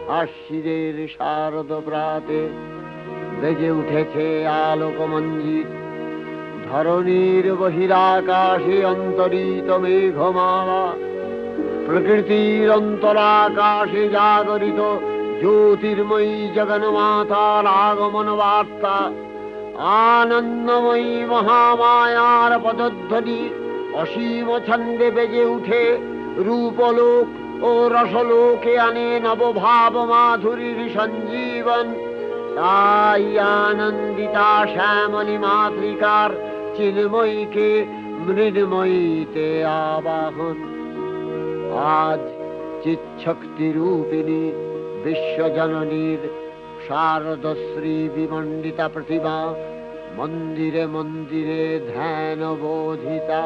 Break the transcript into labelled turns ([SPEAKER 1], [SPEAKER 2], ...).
[SPEAKER 1] আশ্বিনের শারদ প্রাতে বেজে উঠেছে আলোক মঞ্জিত। ধরণীর বহিরাকাশে অন্তরিত মেঘমালা, প্রকৃতির অন্তরাকাশে জাগরিত জ্যোতির্ময়ী জগন্মাতার আগমন বার্তা। আনন্দময়ী মহামায়ার পদধ্বনি অসীম ছন্দে বেজে উঠে রূপলোক ও রসলোকে আনে নবভাব মাধুরীর সঞ্জীবন। তাই আনন্দিতা শ্যামলী মাতৃকার চিন্ময়ীকে মৃন্ময়ীতে আবাহন। আজ চিৎশক্তি রূপিণী বিশ্বজননীর শারদশ্রী বিমণ্ডিতা প্রতিমা মন্দিরে মন্দিরে ধ্যান বোধিতা।